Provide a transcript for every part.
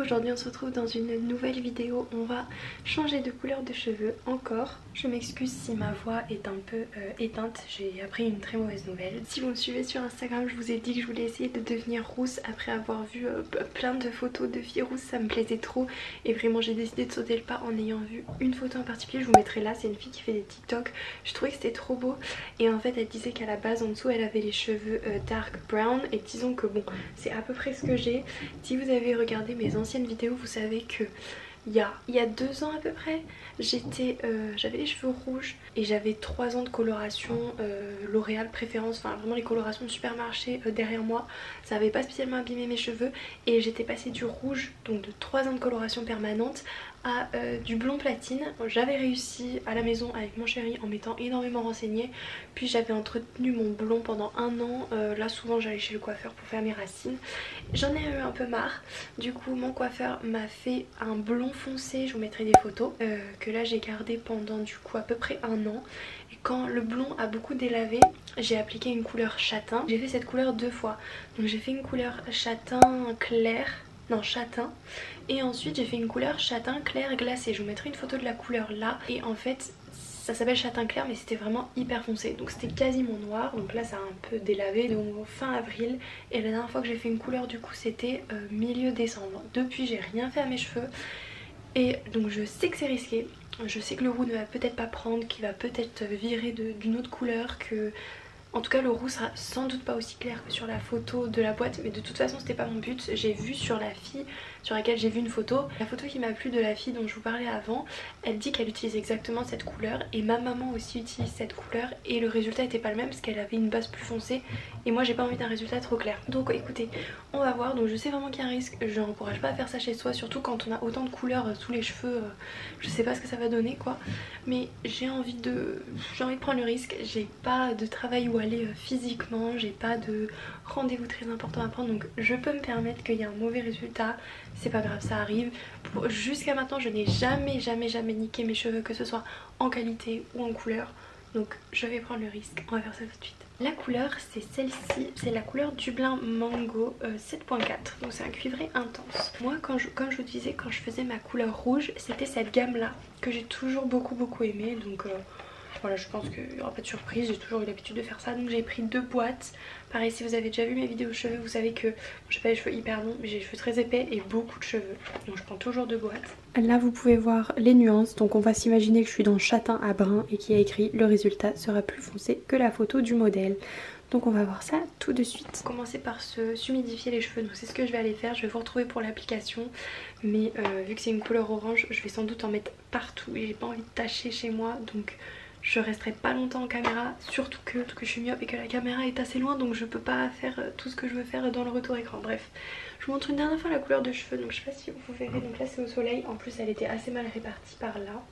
Aujourd'hui on se retrouve dans une nouvelle vidéo, on va changer de couleur de cheveux encore. Je m'excuse si ma voix est un peu éteinte, j'ai appris une très mauvaise nouvelle. Si vous me suivez sur Instagram, je vous ai dit que je voulais essayer de devenir rousse après avoir vu plein de photos de filles rousses, ça me plaisait trop. Et vraiment j'ai décidé de sauter le pas en ayant vu une photo en particulier, je vous mettrai là, c'est une fille qui fait des TikTok. Je trouvais que c'était trop beau et en fait elle disait qu'à la base en dessous elle avait les cheveux dark brown. Et disons que bon, c'est à peu près ce que j'ai. Si vous avez regardé mes anciennes vidéos, vous savez que il y a 2 ans à peu près, j'avais les cheveux rouges et j'avais 3 ans de coloration L'Oréal Préférence, enfin vraiment les colorations de supermarché derrière moi. Ça n'avait pas spécialement abîmé mes cheveux et j'étais passée du rouge, donc de 3 ans de coloration permanente, à du blond platine. J'avais réussi à la maison avec mon chéri en m'étant énormément renseignée, puis j'avais entretenu mon blond pendant 1 an. Là souvent j'allais chez le coiffeur pour faire mes racines. J'en ai eu un peu marre, du coup mon coiffeur m'a fait un blond foncé, je vous mettrai des photos, que là j'ai gardé pendant du coup à peu près 1 an. Et quand le blond a beaucoup délavé, j'ai appliqué une couleur châtain. J'ai fait cette couleur 2 fois, donc j'ai fait une couleur châtain clair, non châtain, et ensuite j'ai fait une couleur châtain clair glacé. Je vous mettrai une photo de la couleur là. Et en fait ça s'appelle châtain clair mais c'était vraiment hyper foncé, donc c'était quasiment noir. Donc là ça a un peu délavé, donc fin avril. Et la dernière fois que j'ai fait une couleur du coup c'était milieu décembre. Depuis j'ai rien fait à mes cheveux et donc je sais que c'est risqué. Je sais que le roux ne va peut-être pas prendre, qu'il va peut-être virer d'une autre couleur, que en tout cas le roux sera sans doute pas aussi clair que sur la photo de la boîte, mais de toute façon c'était pas mon but. J'ai vu sur la fille sur laquelle j'ai vu une photo, la photo qui m'a plu de la fille dont je vous parlais avant, elle dit qu'elle utilise exactement cette couleur et ma maman aussi utilise cette couleur et le résultat était pas le même parce qu'elle avait une base plus foncée et moi j'ai pas envie d'un résultat trop clair. Donc écoutez, on va voir. Donc je sais vraiment qu'il y a un risque, je n'encourage pas à faire ça chez soi, surtout quand on a autant de couleurs sous les cheveux. Je sais pas ce que ça va donner quoi, mais j'ai envie de prendre le risque. J'ai pas de travail où aller physiquement, j'ai pas de rendez-vous très important à prendre, donc je peux me permettre qu'il y ait un mauvais résultat. C'est pas grave, ça arrive. Jusqu'à maintenant je n'ai jamais niqué mes cheveux, que ce soit en qualité ou en couleur, donc je vais prendre le risque. On va faire ça tout de suite. La couleur c'est celle-ci, c'est la couleur Dublin Mango 7.4, donc c'est un cuivré intense. Moi comme je vous disais, quand je faisais ma couleur rouge, c'était cette gamme là que j'ai toujours beaucoup aimé, donc voilà, je pense qu'il n'y aura pas de surprise, j'ai toujours eu l'habitude de faire ça. Donc j'ai pris 2 boîtes. Pareil, si vous avez déjà vu mes vidéos cheveux, vous savez que j'ai pas les cheveux hyper longs, mais j'ai les cheveux très épais et beaucoup de cheveux. Donc je prends toujours 2 boîtes. Là vous pouvez voir les nuances, donc on va s'imaginer que je suis dans châtain à brun et qu'il y a écrit le résultat sera plus foncé que la photo du modèle. Donc on va voir ça tout de suite. Commencer par s'humidifier les cheveux, donc c'est ce que je vais aller faire. Je vais vous retrouver pour l'application, mais vu que c'est une couleur orange, je vais sans doute en mettre partout et j'ai pas envie de tacher chez moi, donc je resterai pas longtemps en caméra, surtout que je suis myope et que la caméra est assez loin, donc je peux pas faire tout ce que je veux faire dans le retour écran. Bref, je vous montre une dernière fois la couleur de cheveux, donc je sais pas si vous verrez. Donc là c'est au soleil, en plus elle était assez mal répartie par là.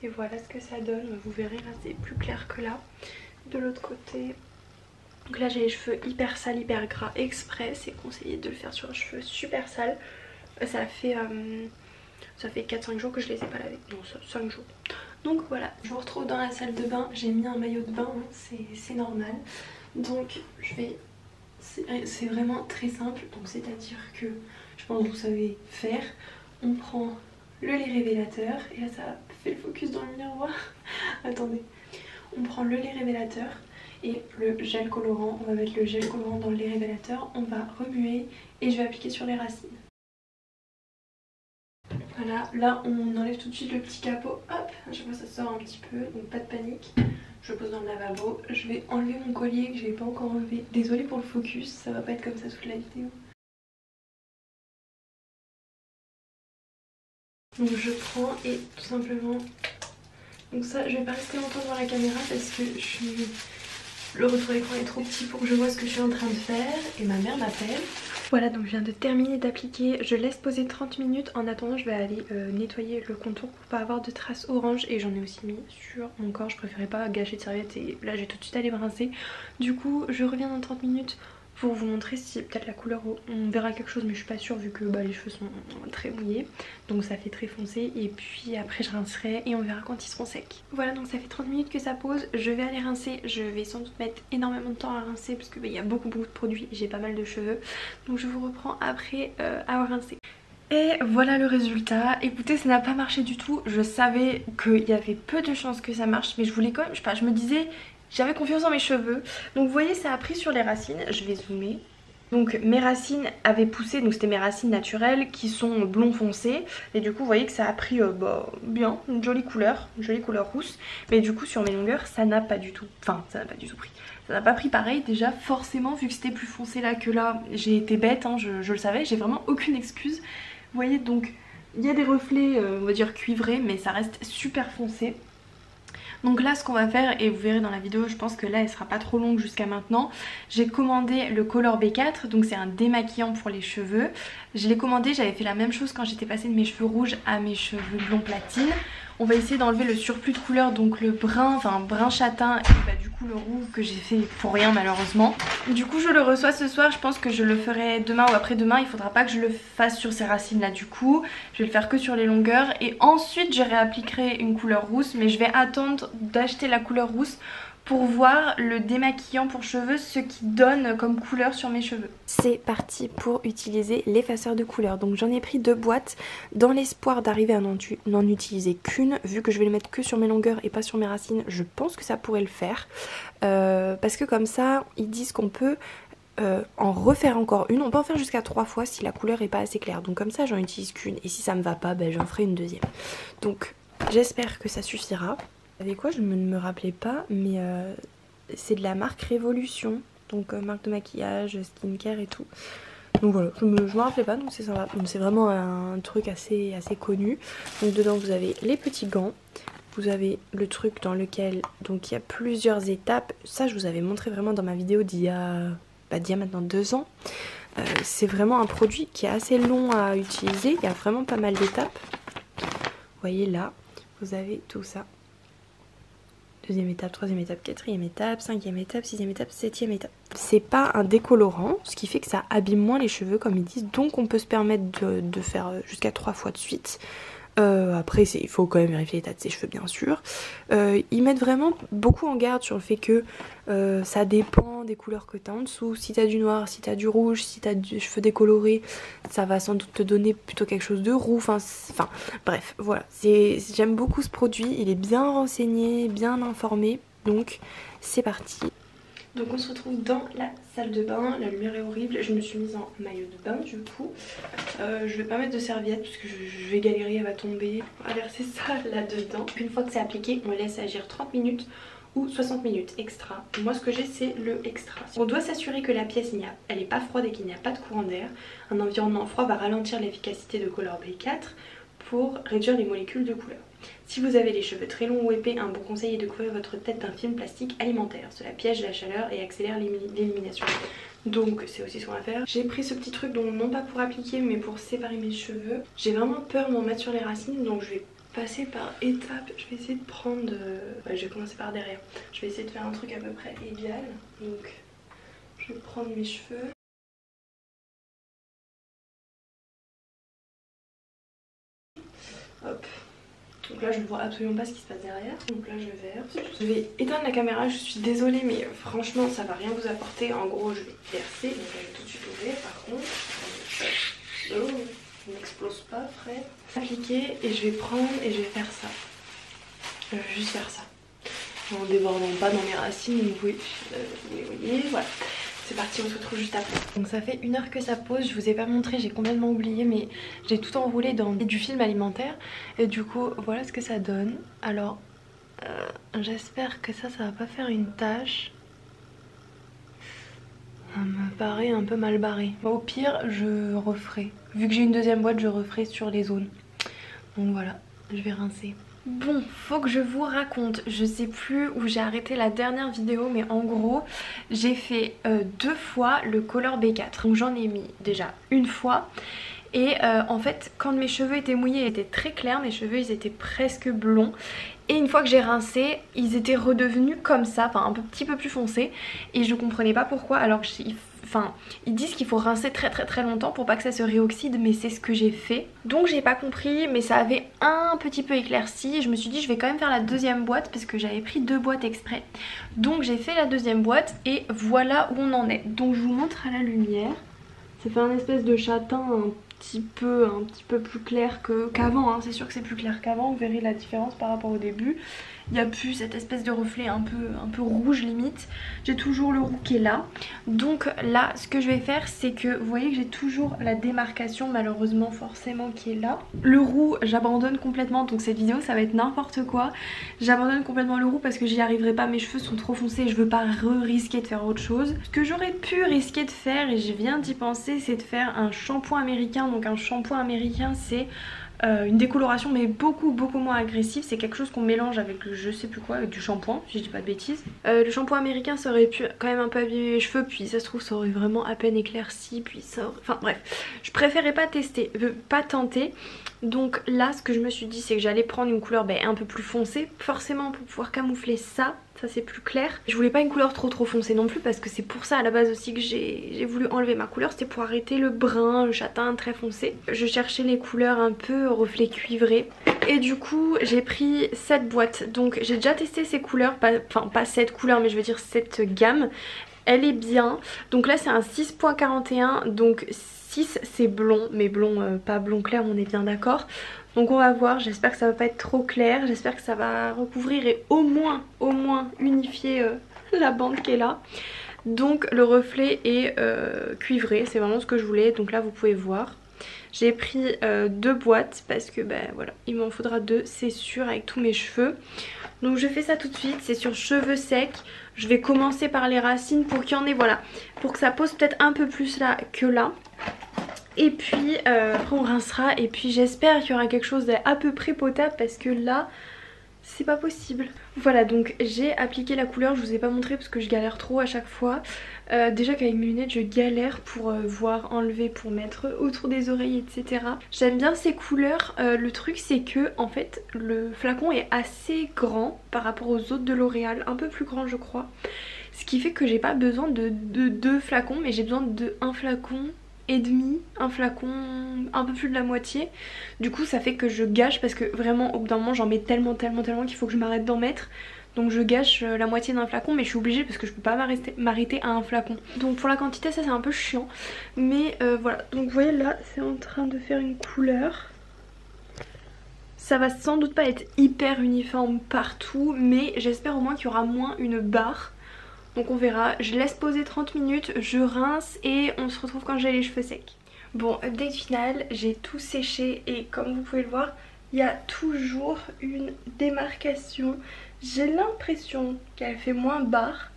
Et voilà ce que ça donne, vous verrez là c'est plus clair que là. De l'autre côté, donc là j'ai les cheveux hyper sales, hyper gras exprès, c'est conseillé de le faire sur un cheveu super sale. Ça fait 4-5 jours que je les ai pas lavés, non 5 jours. Donc voilà, je vous retrouve dans la salle de bain, j'ai mis un maillot de bain, hein, c'est normal. Donc c'est vraiment très simple, donc c'est à dire que je pense que vous savez faire. On prend le lait révélateur, et là ça fait le focus dans le miroir, attendez. On prend le lait révélateur et le gel colorant, on va mettre le gel colorant dans le lait révélateur, on va remuer et je vais appliquer sur les racines. Voilà, là on enlève tout de suite le petit capot, hop, à chaque fois ça sort un petit peu, donc pas de panique. Je le pose dans le lavabo, je vais enlever mon collier que je n'ai pas encore enlevé. Désolée pour le focus, ça va pas être comme ça toute la vidéo. Donc je prends et tout simplement, donc ça je vais pas rester longtemps devant la caméra parce que le retour d'écran est trop petit pour que je vois ce que je suis en train de faire et ma mère m'appelle. Voilà, donc je viens de terminer d'appliquer, je laisse poser 30 minutes. En attendant je vais aller nettoyer le contour pour pas avoir de traces orange. Et j'en ai aussi mis sur mon corps, je préférais pas gâcher de serviette et là j'ai tout de suite allé me rincer. Du coup je reviens dans 30 minutes pour vous montrer si peut-être la couleur, on verra quelque chose mais je suis pas sûre vu que les cheveux sont très mouillés, donc ça fait très foncé, et puis après je rincerai et on verra quand ils seront secs. Voilà, donc ça fait 30 minutes que ça pose, je vais aller rincer, je vais sans doute mettre énormément de temps à rincer parce qu'il y a beaucoup de produits, j'ai pas mal de cheveux, donc je vous reprends après avoir rincé. Et voilà le résultat. Écoutez, ça n'a pas marché du tout, je savais qu'il y avait peu de chances que ça marche, mais je voulais quand même, je sais pas, je me disais... J'avais confiance en mes cheveux. Donc vous voyez, ça a pris sur les racines. Je vais zoomer. Donc mes racines avaient poussé, donc c'était mes racines naturelles qui sont blond foncé. Et du coup vous voyez que ça a pris bien, une jolie couleur rousse. Mais du coup sur mes longueurs ça n'a pas du tout, enfin ça n'a pas du tout pris. Ça n'a pas pris pareil déjà, forcément vu que c'était plus foncé là que là. J'ai été bête, hein, je le savais, j'ai vraiment aucune excuse. Vous voyez donc il y a des reflets on va dire cuivrés, mais ça reste super foncé. Donc là ce qu'on va faire, et vous verrez dans la vidéo, je pense que là elle sera pas trop longue jusqu'à maintenant, j'ai commandé le Color B4, donc c'est un démaquillant pour les cheveux. Je l'ai commandé, j'avais fait la même chose quand j'étais passée de mes cheveux rouges à mes cheveux blond platine. On va essayer d'enlever le surplus de couleur, donc le brun, enfin brun châtain et du coup le roux que j'ai fait pour rien malheureusement. Du coup je le reçois ce soir, je pense que je le ferai demain ou après-demain, il faudra pas que je le fasse sur ces racines là du coup. Je vais le faire que sur les longueurs et ensuite je réappliquerai une couleur rousse, mais je vais attendre d'acheter la couleur rousse pour voir le démaquillant pour cheveux, ce qui donne comme couleur sur mes cheveux. C'est parti pour utiliser l'effaceur de couleur. Donc j'en ai pris 2 boîtes dans l'espoir d'arriver à n'en utiliser qu'une. Vu que je vais le mettre que sur mes longueurs et pas sur mes racines, je pense que ça pourrait le faire. Parce que comme ça, ils disent qu'on peut en refaire encore une. On peut en faire jusqu'à 3 fois si la couleur est pas assez claire. Donc comme ça, j'en utilise qu'une. Et si ça me va pas, j'en ferai une deuxième. Donc j'espère que ça suffira. Vous savez quoi, je ne me rappelais pas, mais c'est de la marque Révolution, donc marque de maquillage, skincare et tout. Donc voilà, je me rappelais pas, donc c'est sympa. Donc c'est vraiment un truc assez connu. Donc dedans vous avez les petits gants, vous avez le truc dans lequel donc il y a plusieurs étapes. Ça je vous avais montré vraiment dans ma vidéo d'il y a maintenant 2 ans. C'est vraiment un produit qui est assez long à utiliser, il y a vraiment pas mal d'étapes. Vous voyez là, vous avez tout ça. 2e étape, 3e étape, 4e étape, 5e étape, 6e étape, 7e étape. C'est pas un décolorant, ce qui fait que ça abîme moins les cheveux comme ils disent, donc on peut se permettre de faire jusqu'à 3 fois de suite. Après il faut quand même vérifier l'état de ses cheveux bien sûr. Ils mettent vraiment beaucoup en garde sur le fait que ça dépend des couleurs que tu as en dessous. Si tu as du noir, si tu as du rouge, si tu as des cheveux décolorés, ça va sans doute te donner plutôt quelque chose de roux. Enfin bref, voilà. J'aime beaucoup ce produit, il est bien renseigné, bien informé, donc c'est parti. Donc on se retrouve dans la salle de bain, la lumière est horrible, je me suis mise en maillot de bain du coup. Je vais pas mettre de serviette parce que je vais galérer, elle va tomber. On va verser ça là-dedans. Une fois que c'est appliqué, on laisse agir 30 minutes ou 60 minutes extra. Moi ce que j'ai c'est le extra. On doit s'assurer que la pièce elle n'est pas froide et qu'il n'y a pas de courant d'air. Un environnement froid va ralentir l'efficacité de Color B4 pour réduire les molécules de couleur. Si vous avez les cheveux très longs ou épais, un bon conseil est de couvrir votre tête d'un film plastique alimentaire. Cela piège la chaleur et accélère l'élimination. Donc c'est aussi ce qu'on va faire. J'ai pris ce petit truc, donc non pas pour appliquer mais pour séparer mes cheveux. J'ai vraiment peur de m'en mettre sur les racines, donc je vais passer par étapes. Je vais essayer de prendre... je vais commencer par derrière. Je vais essayer de faire un truc à peu près égal. Donc je vais prendre mes cheveux. Hop. Donc là je ne vois absolument pas ce qui se passe derrière. Donc là je verse. Je vais éteindre la caméra, je suis désolée mais franchement ça va rien vous apporter. En gros je vais verser, donc là je vais tout de suite ouvrir par contre. Oh, n'explose pas frère. Appliquer et je vais prendre et je vais faire ça. Je vais juste faire ça. En débordant pas dans mes racines, vous voyez, voilà. C'est parti, on se retrouve juste après. Donc ça fait 1 heure que ça pose, je vous ai pas montré, j'ai complètement oublié, mais j'ai tout enroulé dans du film alimentaire. Et du coup, voilà ce que ça donne. Alors, j'espère que ça va pas faire une tache. Ça me paraît un peu mal barré. Au pire, je referai. Vu que j'ai une 2e boîte, je referai sur les zones. Donc voilà, je vais rincer. Bon, faut que je vous raconte, je sais plus où j'ai arrêté la dernière vidéo, mais en gros j'ai fait 2 fois le Color B4. Donc j'en ai mis déjà 1 fois Et en fait quand mes cheveux étaient mouillés ils étaient très clairs, mes cheveux ils étaient presque blonds. Et une fois que j'ai rincé, ils étaient redevenus comme ça, enfin un petit peu plus foncés. Et je comprenais pas pourquoi, alors que ils disent qu'il faut rincer très longtemps pour pas que ça se réoxyde, mais c'est ce que j'ai fait. Donc j'ai pas compris, mais ça avait un petit peu éclairci. Je me suis dit je vais quand même faire la deuxième boîte parce que j'avais pris 2 boîtes exprès. Donc j'ai fait la deuxième boîte et voilà où on en est. Donc je vous montre à la lumière. Ça fait un espèce de châtain un petit peu plus clair qu'avant, hein. C'est sûr que c'est plus clair qu'avant, vous verrez la différence par rapport au début. Il n'y a plus cette espèce de reflet un peu rouge limite. J'ai toujours le roux qui est là. Donc là ce que je vais faire c'est que vous voyez que j'ai toujours la démarcation malheureusement forcément qui est là. Le roux j'abandonne complètement, donc cette vidéo ça va être n'importe quoi. J'abandonne complètement le roux parce que j'y arriverai pas, mes cheveux sont trop foncés et je veux pas risquer de faire autre chose. Ce que j'aurais pu risquer de faire, et je viens d'y penser, c'est de faire un shampoing américain. Donc un shampoing américain c'est une décoloration mais beaucoup moins agressive. C'est quelque chose qu'on mélange avec je sais plus quoi, avec du shampoing si je dis pas de bêtises. Le shampoing américain ça aurait pu quand même un peu abîmer mes cheveux, puis ça se trouve ça aurait vraiment à peine éclairci, puis ça aurait... Enfin bref, je préférais pas tester, pas tenter. Donc là ce que je me suis dit c'est que j'allais prendre une couleur un peu plus foncée, forcément pour pouvoir camoufler ça c'est plus clair. Je voulais pas une couleur trop foncée non plus parce que c'est pour ça à la base aussi que j'ai voulu enlever ma couleur, c'était pour arrêter le brun, le châtain très foncé. Je cherchais les couleurs un peu reflet cuivré et du coup j'ai pris cette boîte. Donc j'ai déjà testé ces couleurs, pas cette couleur mais je veux dire cette gamme. Elle est bien, donc là c'est un 6.41, donc 6 c'est blond, mais blond pas blond clair, on est bien d'accord. Donc on va voir, j'espère que ça va pas être trop clair, j'espère que ça va recouvrir et au moins unifier la bande qui est là. Donc le reflet est cuivré, c'est vraiment ce que je voulais, donc là vous pouvez voir. J'ai pris 2 boîtes parce que voilà, il m'en faudra 2 c'est sûr avec tous mes cheveux. Donc je fais ça tout de suite, c'est sur cheveux secs. Je vais commencer par les racines pour qu'il y en ait, voilà, pour que ça pose peut-être un peu plus là que là. Et puis après on rincera et puis j'espère qu'il y aura quelque chose d'à peu près potable parce que là c'est pas possible. Voilà, donc j'ai appliqué la couleur, je vous ai pas montré parce que je galère trop à chaque fois. Déjà qu'avec mes lunettes je galère pour voir, enlever, pour mettre autour des oreilles etc. J'aime bien ces couleurs, le truc c'est que en fait le flacon est assez grand par rapport aux autres de L'Oréal, un peu plus grand je crois. Ce qui fait que j'ai pas besoin de 2 flacons mais j'ai besoin de 1 flacon et demi, un flacon un peu plus de la moitié. Du coup ça fait que je gâche parce que vraiment au bout d'un moment j'en mets tellement qu'il faut que je m'arrête d'en mettre. Donc je gâche la moitié d'un flacon mais je suis obligée parce que je peux pas m'arrêter à un flacon. Donc pour la quantité ça c'est un peu chiant. Mais voilà, donc vous voyez là c'est en train de faire une couleur. Ça va sans doute pas être hyper uniforme partout mais j'espère au moins qu'il y aura moins une barre. Donc on verra, je laisse poser 30 minutes, je rince et on se retrouve quand j'ai les cheveux secs. Bon, update final, j'ai tout séché et comme vous pouvez le voir, il y a toujours une démarcation. J'ai l'impression qu'elle fait moins barre,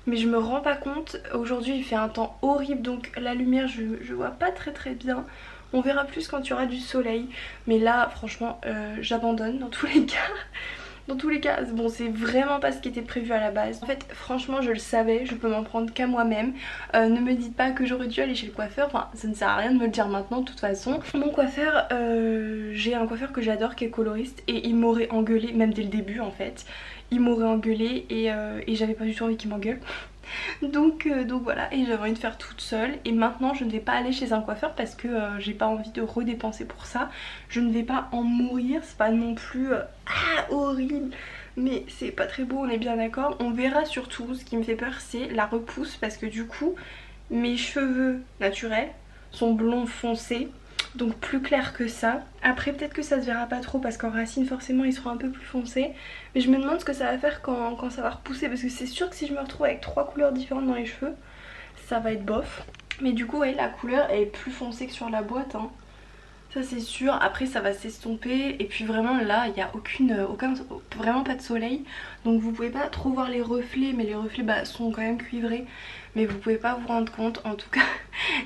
mais je me rends pas compte. Aujourd'hui il fait un temps horrible donc la lumière je vois pas très bien. On verra plus quand il y aura du soleil, mais là franchement j'abandonne dans tous les cas. Dans tous les cas, bon c'est vraiment pas ce qui était prévu à la base. En fait franchement je le savais, je peux m'en prendre qu'à moi-même. Ne me dites pas que j'aurais dû aller chez le coiffeur, enfin ça ne sert à rien de me le dire maintenant de toute façon. Mon coiffeur, j'ai un coiffeur que j'adore qui est coloriste et il m'aurait engueulé, même dès le début en fait. Il m'aurait engueulé et j'avais pas du tout envie qu'il m'engueule. Donc voilà, et j'avais envie de faire toute seule et maintenant je ne vais pas aller chez un coiffeur parce que j'ai pas envie de redépenser pour ça. Je ne vais pas en mourir, c'est pas non plus horrible mais c'est pas très beau, on est bien d'accord. On verra surtout, ce qui me fait peur c'est la repousse parce que du coup mes cheveux naturels sont blonds foncés, donc plus clair que ça. Après peut-être que ça se verra pas trop parce qu'en racine forcément ils seront un peu plus foncés, mais je me demande ce que ça va faire quand ça va repousser parce que c'est sûr que si je me retrouve avec 3 couleurs différentes dans les cheveux ça va être bof. Mais du coup ouais, la couleur est plus foncée que sur la boîte hein. ça c'est sûr. Après ça va s'estomper et puis vraiment là il n'y a vraiment pas de soleil, donc vous pouvez pas trop voir les reflets, mais les reflets sont quand même cuivrés, mais vous pouvez pas vous rendre compte. En tout cas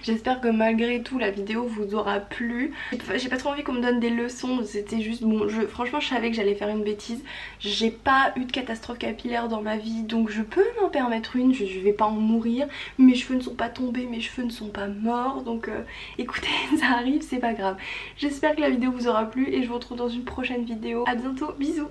j'espère que malgré tout la vidéo vous aura plu. J'ai pas trop envie qu'on me donne des leçons, c'était juste bon, franchement je savais que j'allais faire une bêtise. J'ai pas eu de catastrophe capillaire dans ma vie, donc je peux m'en permettre une, je vais pas en mourir. Mes cheveux ne sont pas tombés, mes cheveux ne sont pas morts, donc écoutez, ça arrive, c'est pas grave. J'espère que la vidéo vous aura plu et je vous retrouve dans une prochaine vidéo. À bientôt, bisous.